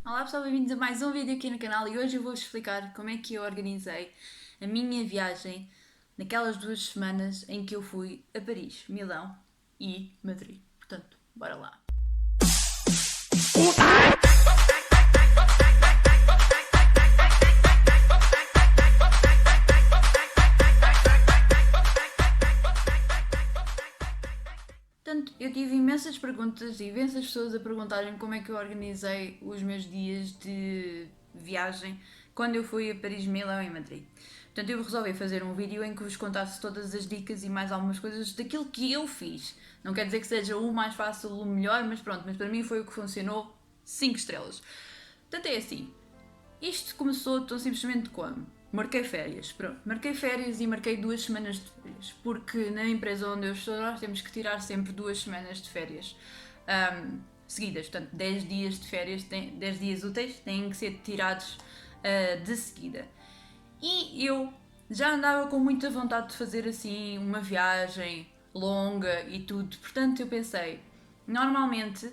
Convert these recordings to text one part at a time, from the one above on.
Olá pessoal, bem-vindos a mais um vídeo aqui no canal e hoje eu vou-vos explicar como é que eu organizei a minha viagem naquelas 2 semanas em que eu fui a Paris, Milão e Madrid. Portanto, bora lá. Portanto, eu tive imensas perguntas e imensas pessoas a perguntarem como é que eu organizei os meus dias de viagem quando eu fui a Paris, Milão e Madrid. Portanto, eu resolvi fazer um vídeo em que vos contasse todas as dicas e mais algumas coisas daquilo que eu fiz. Não quer dizer que seja o mais fácil, o melhor, mas pronto, mas para mim foi o que funcionou 5 estrelas. Portanto, é assim, isto começou tão simplesmente como? Marquei férias, pronto. Marquei férias e marquei 2 semanas de férias, porque na empresa onde eu estou nós temos que tirar sempre 2 semanas de férias seguidas, portanto 10 dias de férias, 10 dias úteis têm que ser tirados de seguida. E eu já andava com muita vontade de fazer assim uma viagem longa e tudo, portanto eu pensei, normalmente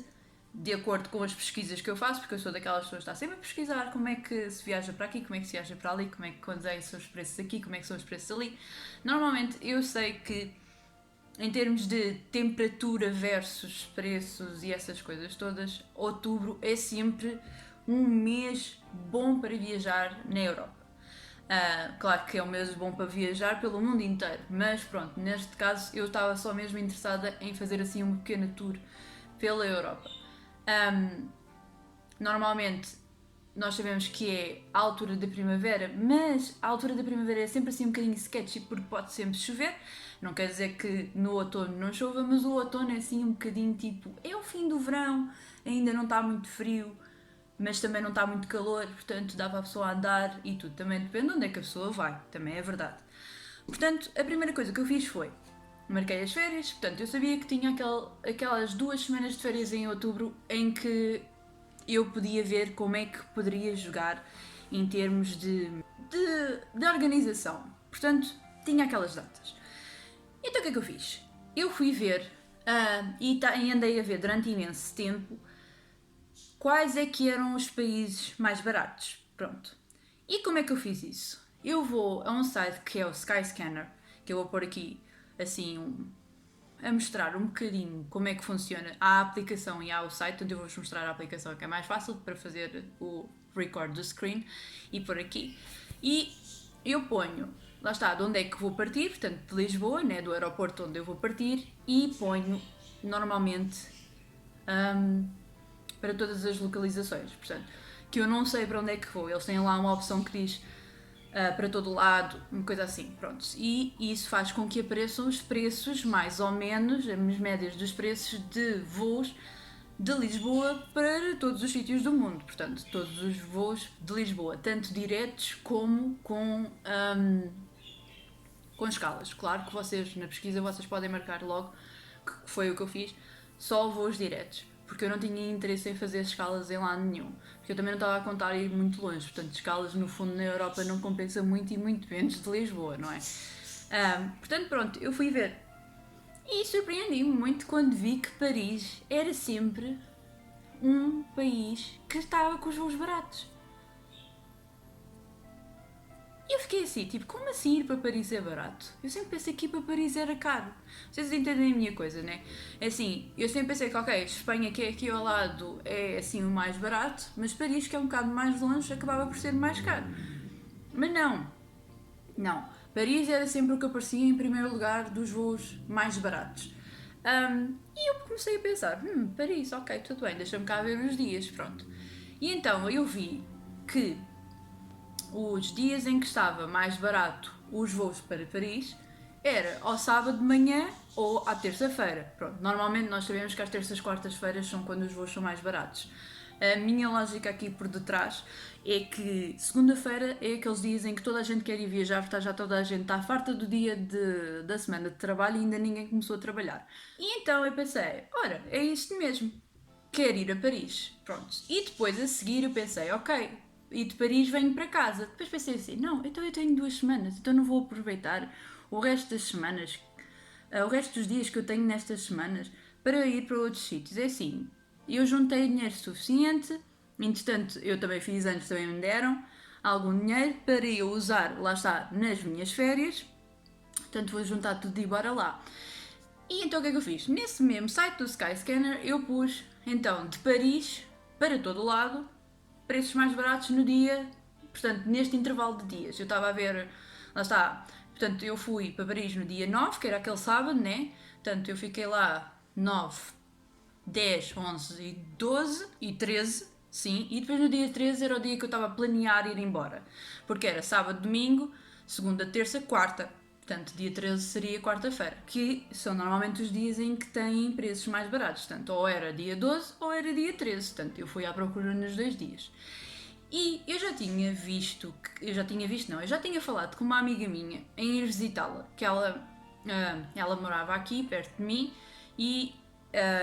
de acordo com as pesquisas que eu faço, porque eu sou daquelas pessoas que está sempre a pesquisar como é que se viaja para aqui, como é que se viaja para ali, como é que quantos são os preços aqui, como é que são os preços ali. Normalmente eu sei que em termos de temperatura versus preços e essas coisas todas, outubro é sempre um mês bom para viajar na Europa. Claro que é um mês bom para viajar pelo mundo inteiro, mas pronto, neste caso eu estava só mesmo interessada em fazer assim uma pequena tour pela Europa. Normalmente nós sabemos que é a altura da primavera, mas a altura da primavera é sempre assim um bocadinho sketchy porque pode sempre chover. Não quer dizer que no outono não chova, mas o outono é assim um bocadinho tipo, é o fim do verão, ainda não está muito frio, mas também não está muito calor, portanto dá para a pessoa andar e tudo. Também depende de onde é que a pessoa vai, também é verdade. Portanto, a primeira coisa que eu fiz foi marquei as férias, portanto eu sabia que tinha aquelas 2 semanas de férias em outubro em que eu podia ver como é que poderia jogar em termos de organização. Portanto, tinha aquelas datas. Então o que é que eu fiz? Eu fui ver e andei a ver durante imenso tempo quais é que eram os países mais baratos. Pronto. E como é que eu fiz isso? Eu vou a um site que é o Skyscanner, que eu vou pôr aqui assim a mostrar um bocadinho como é que funciona a aplicação e há o site, onde eu vou-vos mostrar a aplicação que é mais fácil para fazer o record do screen e por aqui. E eu ponho, lá está, de onde é que vou partir, portanto de Lisboa, né, do aeroporto onde eu vou partir, e ponho normalmente para todas as localizações, portanto, que eu não sei para onde é que vou, eles têm lá uma opção que diz para todo lado, uma coisa assim, pronto. E isso faz com que apareçam os preços, mais ou menos, as médias dos preços de voos de Lisboa para todos os sítios do mundo. Portanto, todos os voos de Lisboa, tanto diretos como com escalas. Claro que vocês, na pesquisa, vocês podem marcar logo, que foi o que eu fiz, só voos diretos. Porque eu não tinha interesse em fazer escalas em lado nenhum. Porque eu também não estava a contar ir muito longe. Portanto, escalas no fundo na Europa não compensa muito e muito menos de Lisboa, não é? Portanto, pronto, eu fui ver. E surpreendi-me muito quando vi que Paris era sempre um país que estava com os voos baratos. E eu fiquei assim, tipo, como assim ir para Paris é barato? Eu sempre pensei que ir para Paris era caro. Vocês entendem a minha coisa, né? É assim, eu sempre pensei que, ok, Espanha, que é aqui ao lado, é assim o mais barato, mas Paris, que é um bocado mais longe, acabava por ser mais caro. Mas não, não. Paris era sempre o que aparecia em primeiro lugar dos voos mais baratos. E eu comecei a pensar, Paris, ok, tudo bem, deixa-me cá ver os dias, pronto. E então eu vi que os dias em que estava mais barato os voos para Paris era ao sábado de manhã ou à terça-feira. Pronto, normalmente nós sabemos que às terças e quartas-feiras são quando os voos são mais baratos. A minha lógica aqui por detrás é que segunda-feira é aqueles dias em que toda a gente quer ir viajar, porque já toda a gente está farta do dia da semana de trabalho e ainda ninguém começou a trabalhar. E então eu pensei, ora, é isto mesmo, quero ir a Paris. Pronto. E depois a seguir eu pensei, ok, e de Paris venho para casa. Depois pensei assim, não, então eu tenho 2 semanas, então não vou aproveitar o resto das semanas, o resto dos dias que eu tenho nestas semanas para ir para outros sítios. É assim, eu juntei dinheiro suficiente Entretanto, eu também fiz anos, também me deram algum dinheiro para eu usar, lá está, nas minhas férias. Portanto, vou juntar tudo e bora lá. E então o que é que eu fiz? Nesse mesmo site do Skyscanner eu pus, então, de Paris para todo o lado, preços mais baratos no dia, portanto, neste intervalo de dias. Eu estava a ver, lá está, portanto, eu fui para Paris no dia 9, que era aquele sábado, né? Portanto, eu fiquei lá 9, 10, 11 e 12 e 13, sim, e depois no dia 13 era o dia que eu estava a planear ir embora, porque era sábado, domingo, segunda, terça, quarta. Portanto, dia 13 seria quarta-feira, que são normalmente os dias em que têm preços mais baratos. Portanto, ou era dia 12 ou era dia 13. Portanto, eu fui à procura nos 2 dias. E eu já tinha visto, eu já tinha falado com uma amiga minha em ir visitá-la, que ela morava aqui, perto de mim, e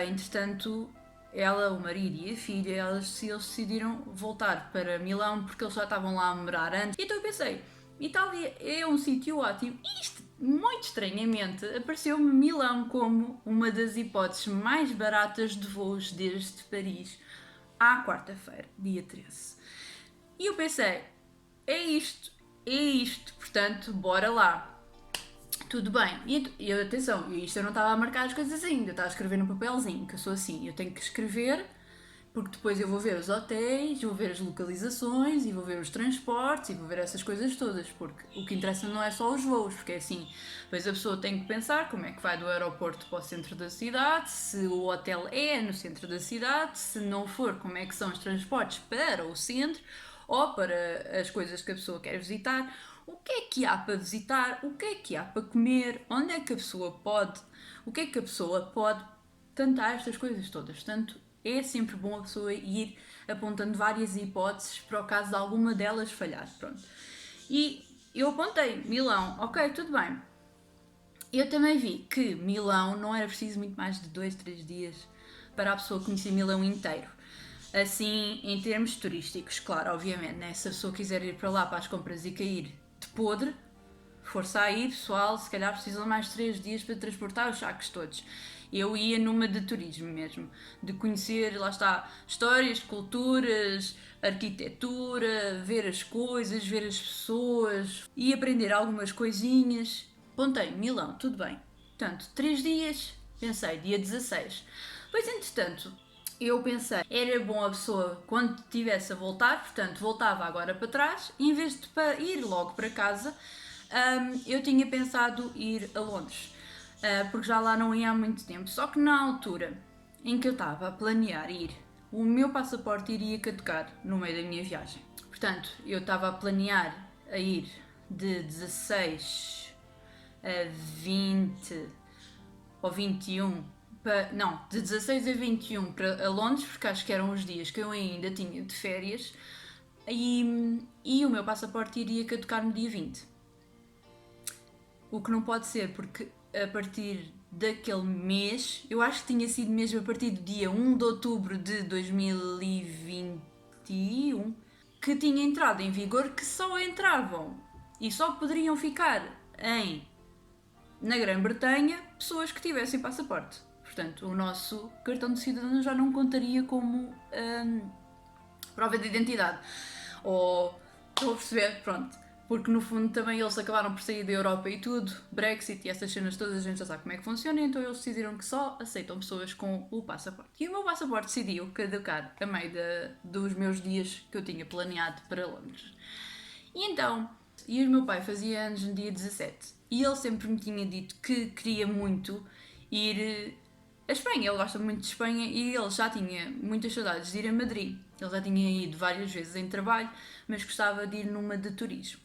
entretanto, ela, o marido e a filha, eles decidiram voltar para Milão porque eles já estavam lá a morar antes. Então eu pensei, Itália é um sítio ótimo. E isto, muito estranhamente, apareceu-me Milão como uma das hipóteses mais baratas de voos desde Paris à quarta-feira, dia 13. E eu pensei, é isto, portanto, bora lá. Tudo bem. E atenção, isto eu não estava a marcar as coisas ainda, eu estava a escrever no papelzinho, que eu sou assim, eu tenho que escrever, porque depois eu vou ver os hotéis, vou ver as localizações, e vou ver os transportes, e vou ver essas coisas todas, porque o que interessa não é só os voos, porque é assim, depois a pessoa tem que pensar como é que vai do aeroporto para o centro da cidade, se o hotel é no centro da cidade, se não for, como é que são os transportes para o centro, ou para as coisas que a pessoa quer visitar, o que é que há para visitar, o que é que há para comer, onde é que a pessoa pode, o que é que a pessoa pode, tanto há estas coisas todas. Portanto, é sempre bom a pessoa ir apontando várias hipóteses para o caso de alguma delas falhar. Pronto. E eu apontei Milão, ok, tudo bem. Eu também vi que Milão não era preciso muito mais de 2, 3 dias para a pessoa conhecer Milão inteiro. Assim, em termos turísticos, claro, obviamente, né? Se a pessoa quiser ir para lá para as compras e cair de podre, força aí, pessoal, se calhar precisam mais de 3 dias para transportar os sacos todos. Eu ia numa de turismo mesmo, de conhecer, lá está, histórias, culturas, arquitetura, ver as coisas, ver as pessoas e aprender algumas coisinhas. Pontei, Milão, tudo bem. Portanto, 3 dias, pensei, dia 16. Pois, entretanto, eu pensei, era bom a pessoa, quando estivesse a voltar, portanto, voltava agora para trás, e em vez de ir logo para casa, eu tinha pensado ir a Londres, porque já lá não ia há muito tempo. Só que na altura em que eu estava a planear ir, o meu passaporte iria caducar no meio da minha viagem. Portanto, eu estava a planear a ir de 16 a 20 ou 21 não, de 16 a 21 para Londres, porque acho que eram os dias que eu ainda tinha de férias, e o meu passaporte iria caducar no dia 20. O que não pode ser, porque a partir daquele mês, eu acho que tinha sido mesmo a partir do dia 1 de outubro de 2021, que tinha entrado em vigor que só entravam e só poderiam ficar na Grã-Bretanha pessoas que tivessem passaporte. Portanto, o nosso cartão de cidadão já não contaria como prova de identidade. Ou, estou a perceber, pronto. Porque no fundo também eles acabaram por sair da Europa e tudo, Brexit e essas cenas todas, a gente já sabe como é que funciona, então eles decidiram que só aceitam pessoas com o passaporte. E o meu passaporte decidiu caducar a meio dos meus dias que eu tinha planeado para Londres. E então, o meu pai fazia anos no dia 17 e ele sempre me tinha dito que queria muito ir a Espanha. Ele gosta muito de Espanha e ele já tinha muitas saudades de ir a Madrid. Ele já tinha ido várias vezes em trabalho, mas gostava de ir numa de turismo.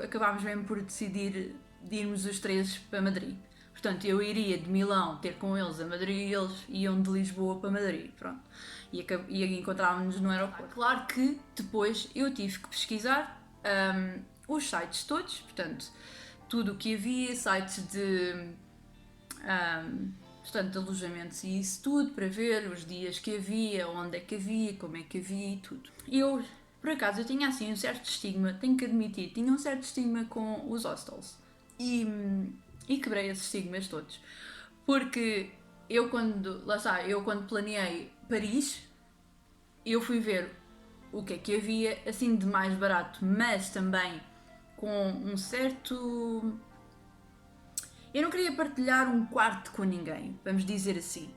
Acabámos mesmo por decidir de irmos os três para Madrid. Portanto, eu iria de Milão ter com eles a Madrid e eles iam de Lisboa para Madrid. Pronto. E encontrávamos-nos no aeroporto. Claro que depois eu tive que pesquisar os sites todos, portanto, tudo o que havia, sites portanto, de alojamentos e isso tudo, para ver os dias que havia, onde é que havia, como é que havia e tudo. Eu, por acaso, eu tinha assim um certo estigma, tenho que admitir, tinha um certo estigma com os hostels. E quebrei esses estigmas todos. Porque eu quando planeei Paris, eu fui ver o que é que havia, assim, de mais barato, mas também com um certo... Eu não queria partilhar um quarto com ninguém, vamos dizer assim.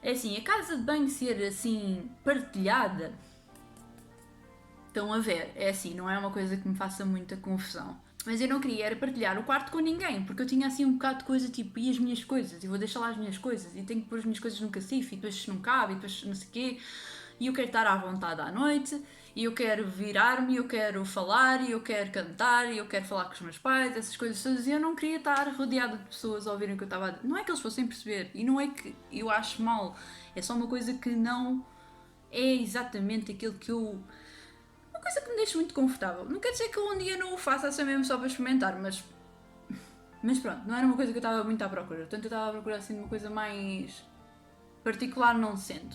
É assim, a casa de banho ser assim partilhada, estão a ver, é assim, não é uma coisa que me faça muita confusão. Mas eu não queria era partilhar o quarto com ninguém, porque eu tinha assim um bocado de coisa tipo, e as minhas coisas? E vou deixar lá as minhas coisas, e tenho que pôr as minhas coisas no cacifo, e depois não cabe, e depois não sei o quê. E eu quero estar à vontade à noite, e eu quero virar-me, e eu quero falar, e eu quero cantar, e eu quero falar com os meus pais, essas coisas todas. E eu não queria estar rodeada de pessoas a ouvirem o que eu estava a dizer. Não é que eles fossem perceber, e não é que eu acho mal, é só uma coisa que não é exatamente aquilo que eu... Uma coisa que me deixa muito confortável. Não quer dizer que eu um dia não o faça assim mesmo só para experimentar, mas pronto, não era uma coisa que eu estava muito à procura. Portanto, eu estava a procurar assim uma coisa mais particular, não sendo.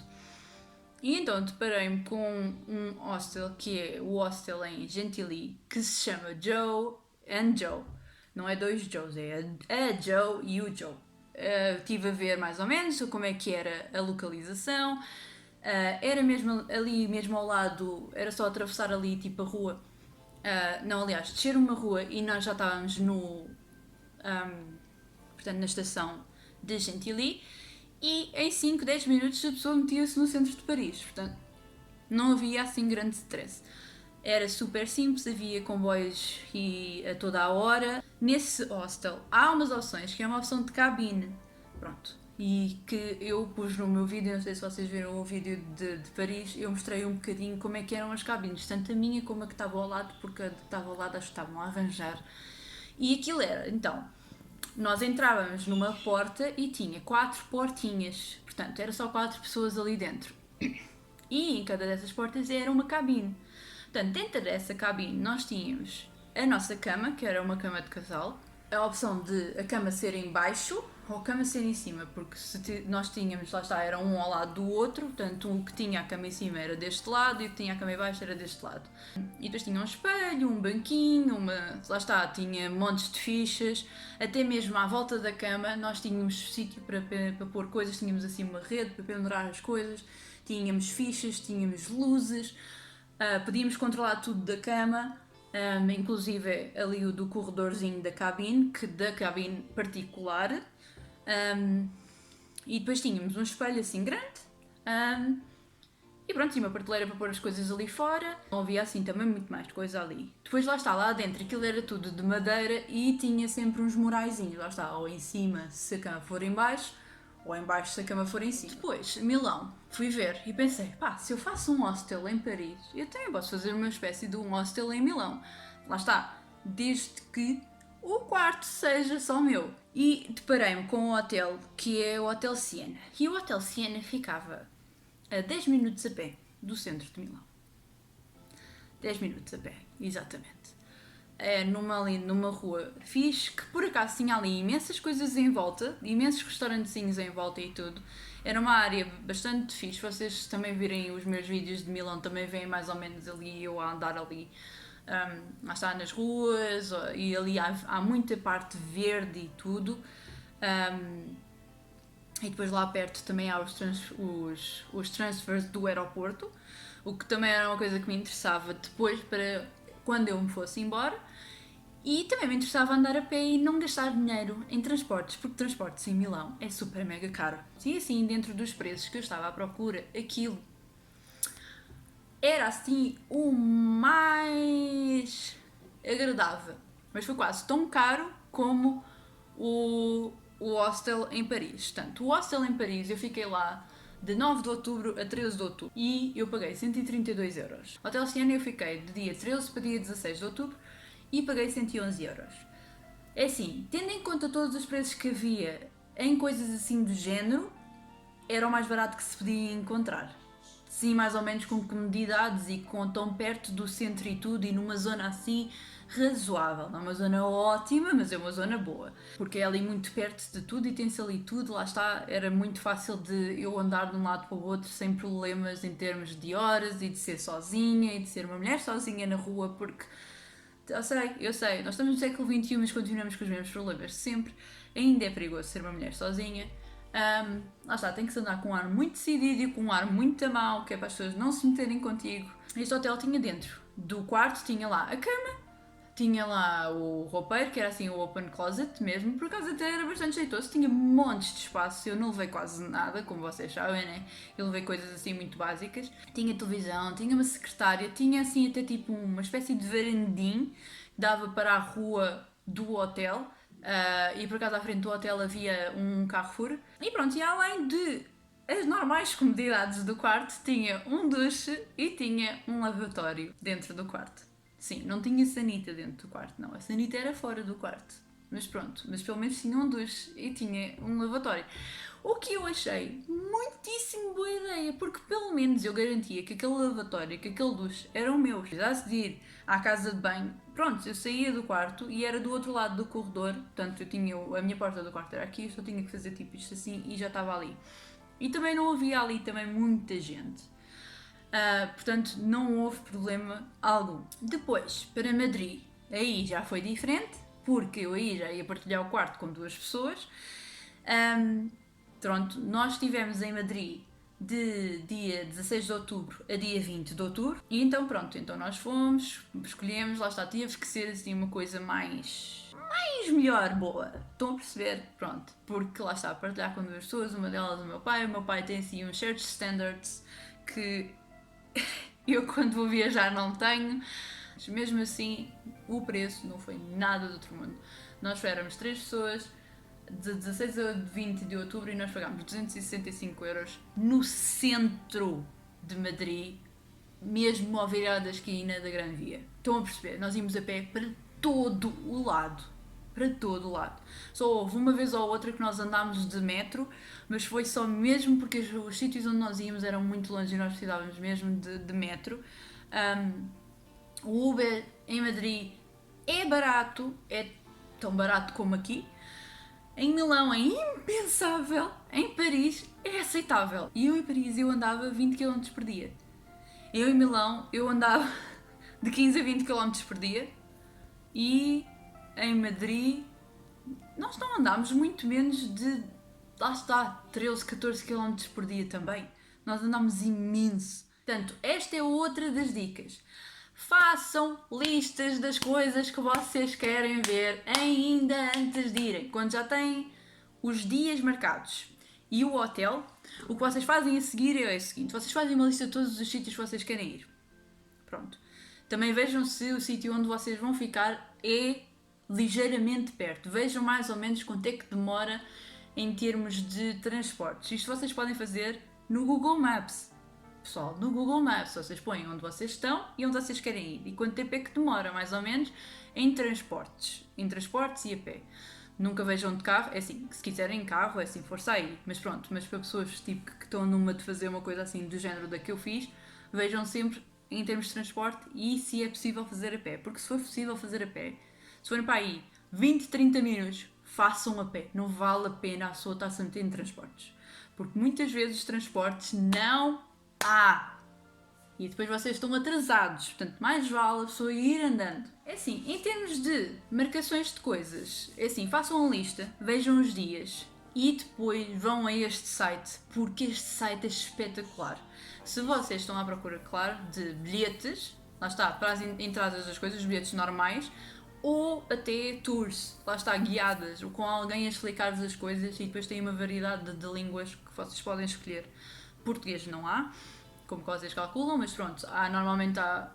E então deparei-me com um hostel, que é o hostel em Gentilly, que se chama Joe and Joe. Não é dois Joes, é a Joe e o Joe. Estive a ver mais ou menos como é que era a localização. Era mesmo ali, mesmo ao lado, era só atravessar ali tipo a rua. Não, aliás, descer uma rua e nós já estávamos portanto, na estação de Gentilly. E em 5, 10 minutos a pessoa metia-se no centro de Paris. Portanto, não havia assim grande stress. Era super simples, havia comboios e a toda a hora. Nesse hostel há umas opções, que é uma opção de cabine. Pronto. E que eu pus no meu vídeo, não sei se vocês viram o vídeo de Paris, eu mostrei um bocadinho como é que eram as cabines, tanto a minha como a que estava ao lado, porque a que estava ao lado acho que estavam a arranjar. E aquilo era, então, nós entrávamos numa porta e tinha 4 portinhas, portanto, era só 4 pessoas ali dentro. E em cada dessas portas era uma cabine. Portanto, dentro dessa cabine nós tínhamos a nossa cama, que era uma cama de casal, a opção de a cama ser em baixo ou a cama ser em cima, porque se nós tínhamos, lá está, era um ao lado do outro, portanto o que tinha a cama em cima era deste lado e o que tinha a cama em baixo era deste lado. E depois tinha um espelho, um banquinho, lá está, tinha montes de fichas, até mesmo à volta da cama nós tínhamos sítio para pôr coisas, tínhamos assim uma rede para pendurar as coisas, tínhamos fichas, tínhamos luzes, podíamos controlar tudo da cama. Inclusive ali o do corredorzinho da cabine, da cabine particular. E depois tínhamos um espelho assim grande. E pronto, tinha uma prateleira para pôr as coisas ali fora. Não havia assim também muito mais coisa ali. Depois lá está, lá dentro, aquilo era tudo de madeira e tinha sempre uns moraizinhos. Lá está, ou em cima se a cama for em baixo, ou em baixo se a cama for em cima. Depois, Milão, fui ver e pensei, pá, se eu faço um hostel em Paris, eu também posso fazer uma espécie de um hostel em Milão. Lá está, desde que o quarto seja só meu. E deparei-me com um hotel que é o Hotel Siena. E o Hotel Siena ficava a 10 minutos a pé do centro de Milão. 10 minutos a pé, exatamente. Ali numa rua fixe, que por acaso tinha ali imensas coisas em volta, imensos restaurantezinhos em volta e tudo. Era uma área bastante fixe. Vocês também virem os meus vídeos de Milão, também veem mais ou menos ali eu a andar ali. Lá está nas ruas, e ali há muita parte verde e tudo. E depois lá perto também há os transfers do aeroporto, o que também era uma coisa que me interessava depois para quando eu me fosse embora. E também me interessava andar a pé e não gastar dinheiro em transportes, porque transportes em Milão é super mega caro. E assim, dentro dos preços que eu estava à procura, aquilo era assim o mais agradável. Mas foi quase tão caro como o hostel em Paris. Portanto, o hostel em Paris eu fiquei lá de 9 de outubro a 13 de outubro e eu paguei 132 euros. O Hotel Siena eu fiquei de dia 13 para dia 16 de outubro e paguei 111 euros. É assim, tendo em conta todos os preços que havia em coisas assim do género, era o mais barato que se podia encontrar. Sim, mais ou menos com comodidades e com tão perto do centro e tudo, e numa zona assim razoável. Não é uma zona ótima, mas é uma zona boa. Porque é ali muito perto de tudo e tem-se ali tudo, lá está, era muito fácil de eu andar de um lado para o outro sem problemas em termos de horas e de ser sozinha e de ser uma mulher sozinha na rua, porque eu sei, nós estamos no século XXI, mas continuamos com os mesmos problemas de sempre. Ainda é perigoso ser uma mulher sozinha. Lá está, tem que se andar com um ar muito decidido e com um ar muito mau, que é para as pessoas não se meterem contigo. Este hotel tinha dentro do quarto, tinha lá a cama, tinha lá o roupeiro, que era assim o open closet mesmo, por acaso até era bastante jeitoso, tinha montes de espaço, eu não levei quase nada, como vocês sabem, né? Eu levei coisas assim muito básicas. Tinha televisão, tinha uma secretária, tinha assim até tipo uma espécie de varandim que dava para a rua do hotel. E por acaso à frente do hotel havia um Carrefour. E pronto, e além de as normais comodidades do quarto, tinha um duche e tinha um lavatório dentro do quarto. Sim, não tinha sanita dentro do quarto, não. A sanita era fora do quarto. Mas pronto, mas pelo menos tinha um duche e tinha um lavatório. O que eu achei muitíssimo boa ideia, porque pelo menos eu garantia que aquele lavatório, que aquele duche eram meus. Se precisasse de ir à casa de banho, pronto, eu saía do quarto e era do outro lado do corredor, portanto eu tinha, a minha porta do quarto era aqui, eu só tinha que fazer tipo isto assim e já estava ali. E também não havia ali também muita gente. Portanto, não houve problema algum. Depois, para Madrid, aí já foi diferente, porque eu aí já ia partilhar o quarto com 2 pessoas. Pronto, nós estivemos em Madrid de dia 16 de outubro a dia 20 de outubro e então pronto, então nós fomos, escolhemos, lá está, teve que ser assim uma coisa mais melhor, boa, estão a perceber? Pronto, porque lá está, partilhar com 2 pessoas, uma delas o meu pai tem assim uns certos standards que eu quando vou viajar não tenho, mas mesmo assim o preço não foi nada do outro mundo. Nós éramos 3 pessoas, de 16 a 20 de outubro e nós pagámos 265 euros no centro de Madrid, mesmo ao virar da esquina da Gran Via. Estão a perceber? Nós íamos a pé para todo o lado. Para todo o lado. Só houve uma vez ou outra que nós andámos de metro, mas foi só mesmo porque os sítios onde nós íamos eram muito longe e nós precisávamos mesmo de metro. O Uber em Madrid é barato, é tão barato como aqui. Em Milão é impensável, em Paris é aceitável. E eu em Paris eu andava 20 km por dia. Eu em Milão eu andava de 15 a 20 km por dia e em Madrid nós não andámos muito menos de, lá está, 13, 14 km por dia também. Nós andámos imenso. Portanto, esta é outra das dicas. Façam listas das coisas que vocês querem ver ainda antes de irem. Quando já têm os dias marcados e o hotel, o que vocês fazem a seguir é o seguinte: vocês fazem uma lista de todos os sítios que vocês querem ir. Pronto. Também vejam se o sítio onde vocês vão ficar é ligeiramente perto. Vejam mais ou menos quanto é que demora em termos de transportes. Isto vocês podem fazer no Google Maps. Pessoal, no Google Maps vocês põem onde vocês estão e onde vocês querem ir e quanto tempo é que demora, mais ou menos, em transportes e a pé. Nunca vejam de carro, é assim, se quiserem carro, é assim, força aí, mas pronto, mas para pessoas tipo, que estão numa de fazer uma coisa assim do género da que eu fiz, vejam sempre em termos de transporte e se é possível fazer a pé, porque se for possível fazer a pé, se forem para aí 20, 30 minutos, façam a pé, não vale a pena a pessoa estar-se a meter em transportes, porque muitas vezes os transportes não e depois vocês estão atrasados, portanto mais vale a pessoa ir andando. É assim, em termos de marcações de coisas, é assim, façam uma lista, vejam os dias e depois vão a este site, porque este site é espetacular. Se vocês estão à procura, claro, de bilhetes, lá está, para as entradas das coisas, os bilhetes normais, ou até tours, lá está, guiadas, ou com alguém a explicar-vos as coisas e depois tem uma variedade de línguas que vocês podem escolher. Português não há, como vocês calculam, mas pronto, normalmente há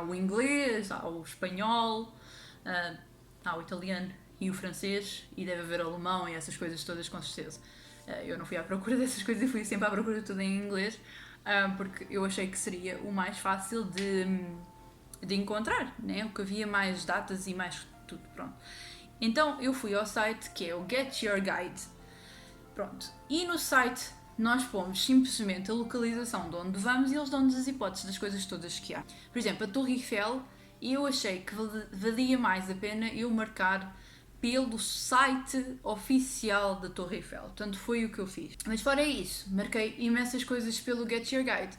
o inglês, há o espanhol, há o italiano e o francês, e deve haver alemão e essas coisas todas com certeza. Eu não fui à procura dessas coisas, eu fui sempre à procura de tudo em inglês, porque eu achei que seria o mais fácil de encontrar, né? O que havia mais datas e mais tudo, pronto. Então eu fui ao site que é o Get Your Guide. Pronto. E no site nós pomos simplesmente a localização de onde vamos e eles dão-nos as hipóteses das coisas todas que há. Por exemplo, a Torre Eiffel, eu achei que valia mais a pena eu marcar pelo site oficial da Torre Eiffel. Portanto, foi o que eu fiz. Mas fora isso, marquei imensas coisas pelo Get Your Guide.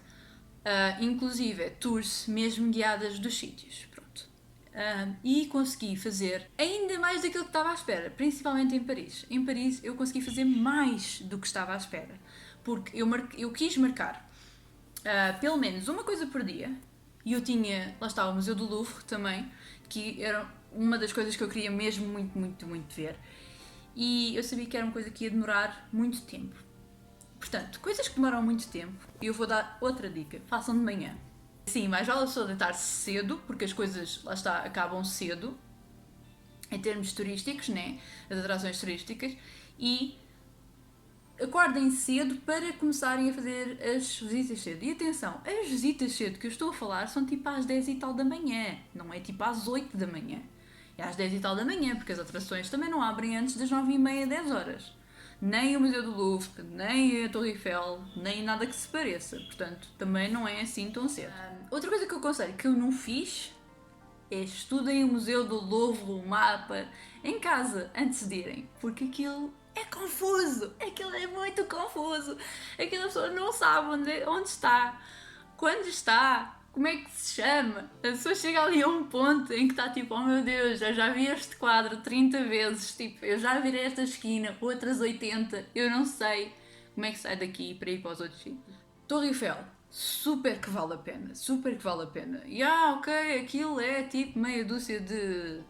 Inclusive tours mesmo guiadas dos sítios. Pronto. e consegui fazer ainda mais daquilo que estava à espera, principalmente em Paris. Em Paris eu consegui fazer mais do que estava à espera, porque eu quis marcar pelo menos uma coisa por dia, e eu tinha, lá está, o Museu do Louvre também, que era uma das coisas que eu queria mesmo muito, muito, muito ver, e eu sabia que era uma coisa que ia demorar muito tempo. Portanto, coisas que demoram muito tempo, e eu vou dar outra dica: façam de manhã. Sim, mais vale a pessoa deitar-se cedo, porque as coisas, lá está, acabam cedo, em termos turísticos, né? As atrações turísticas, e acordem cedo para começarem a fazer as visitas cedo. E atenção, as visitas cedo que eu estou a falar são tipo às 10 e tal da manhã, não é tipo às 8 da manhã. É às 10 e tal da manhã, porque as atrações também não abrem antes das 9 e meia, 10 horas. Nem o Museu do Louvre, nem a Torre Eiffel, nem nada que se pareça. Portanto, também não é assim tão cedo. Outra coisa que eu aconselho que eu não fiz é estudem o Museu do Louvre, o mapa, em casa, antes de irem. Porque aquilo é confuso. Aquilo é muito confuso. Aquela pessoa não sabe onde está, quando está, como é que se chama. A pessoa chega ali a um ponto em que está tipo, oh meu Deus, eu já vi este quadro 30 vezes, tipo, eu já virei esta esquina, outras 80, eu não sei como é que sai daqui para ir para os outros sítios. Torre Eiffel, super que vale a pena, super que vale a pena. E ok, aquilo é tipo meia dúzia de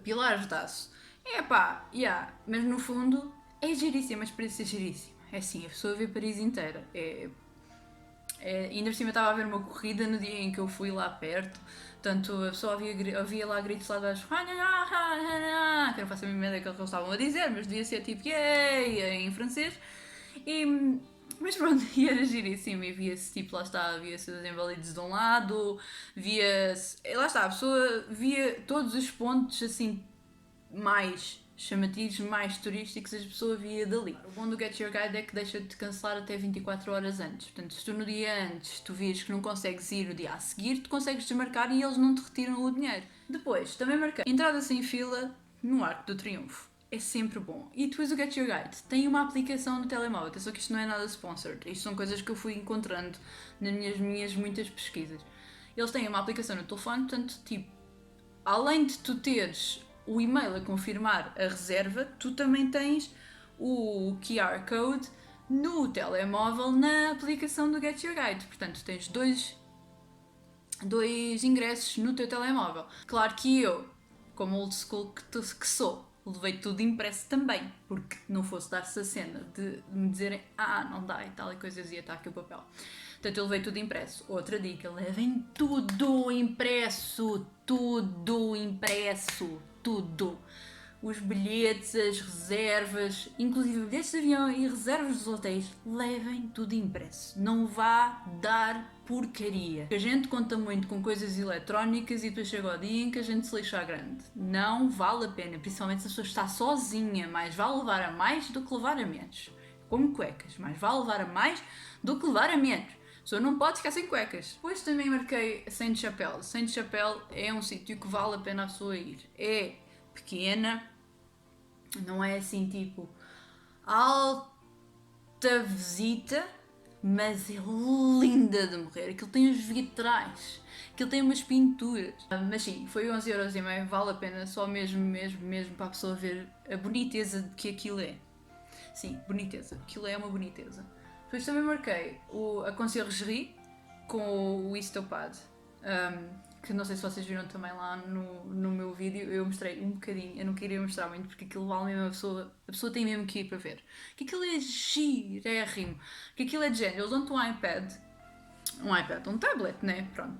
pilares de aço. É pá, mas no fundo é giríssima, a experiência é giríssima. É assim, a pessoa vê Paris inteira. Ainda por cima estava a ver uma corrida no dia em que eu fui lá perto, portanto a pessoa ouvia lá gritos lá de baixo, que eu não faço a mínima ideia do que eles estavam a dizer, mas devia ser tipo yay em francês. Mas pronto, e era giríssimo, e via-se tipo, lá está, via-se os invalidos de um lado, via-se, lá está, a pessoa via todos os pontos assim mais chamativos, mais turísticos, a pessoa via dali. O bom do Get Your Guide é que deixa de cancelar até 24 horas antes. Portanto, se tu no dia antes tu vês que não consegues ir no dia a seguir, tu consegues desmarcar e eles não te retiram o dinheiro. Depois, também marquei entrada sem fila no Arco do Triunfo. É sempre bom. E depois o Get Your Guide tem uma aplicação no telemóvel. Atenção que isto não é nada sponsored. Isto são coisas que eu fui encontrando nas minhas muitas pesquisas. Eles têm uma aplicação no telefone, portanto, tipo, além de tu teres o e-mail a confirmar a reserva, tu também tens o QR Code no telemóvel na aplicação do Get Your Guide. Portanto, tens dois ingressos no teu telemóvel. Claro que eu, como old school que sou, levei tudo impresso também, porque não fosse dar-se a cena de me dizerem não dá e tal e coisas, ia estar aqui o papel. Portanto, eu levei tudo impresso. Outra dica, levem tudo impresso, tudo. Os bilhetes, as reservas, inclusive bilhetes de avião e reservas dos hotéis, levem tudo impresso. Não vá dar porcaria. A gente conta muito com coisas eletrónicas e depois chega o dia em que a gente se lixa à grande. Não vale a pena, principalmente se a pessoa está sozinha. Mais vale levar a mais do que levar a menos. Como cuecas, mais vale levar a mais do que levar a menos. A pessoa não pode ficar sem cuecas. Depois também marquei Sainte-Chapelle. Sainte-Chapelle é um sítio que vale a pena a pessoa ir. É pequena, não é assim tipo alta visita, mas é linda de morrer. Aquilo tem os vitrais, aquilo tem umas pinturas. Mas sim, foi 11,5€, vale a pena só mesmo para a pessoa ver a boniteza que aquilo é. Sim, boniteza, aquilo é uma boniteza. Depois também marquei a conciergerie com o Istopad, que não sei se vocês viram também lá no meu vídeo, eu mostrei um bocadinho, eu não queria mostrar muito porque aquilo vale mesmo a pessoa tem mesmo que ir para ver. Que aquilo é girérrimo, que aquilo é de género, eles dão-te um tablet, né, pronto.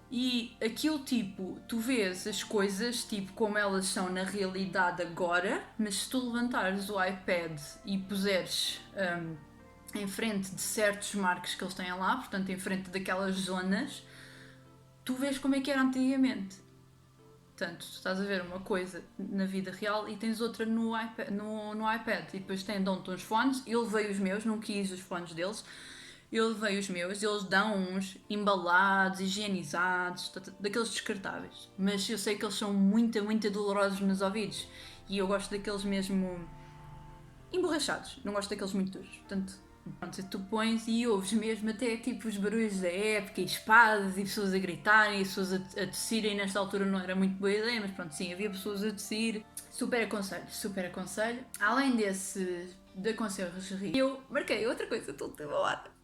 E aquilo tipo, tu vês as coisas tipo como elas são na realidade agora, mas se tu levantares o iPad e puseres em frente de certos marcos que eles têm lá, portanto em frente daquelas zonas, tu vês como é que era antigamente. Portanto, tu estás a ver uma coisa na vida real e tens outra no iPad. E depois dão-te uns fones, eu levei os meus, não quis os fones deles, eu levei os meus, eles dão uns embalados, higienizados, daqueles descartáveis. Mas eu sei que eles são muito, muito dolorosos nos ouvidos. E eu gosto daqueles mesmo emborrachados, não gosto daqueles muito duros. Portanto, Pronto, tu pões e ouves mesmo até tipo os barulhos da época e espadas e pessoas a gritarem e pessoas a tossirem. Nesta altura não era muito boa ideia, mas pronto, sim, havia pessoas a tossir. Super aconselho, super aconselho. Além de aconselhos, eu marquei outra coisa, estou abalada.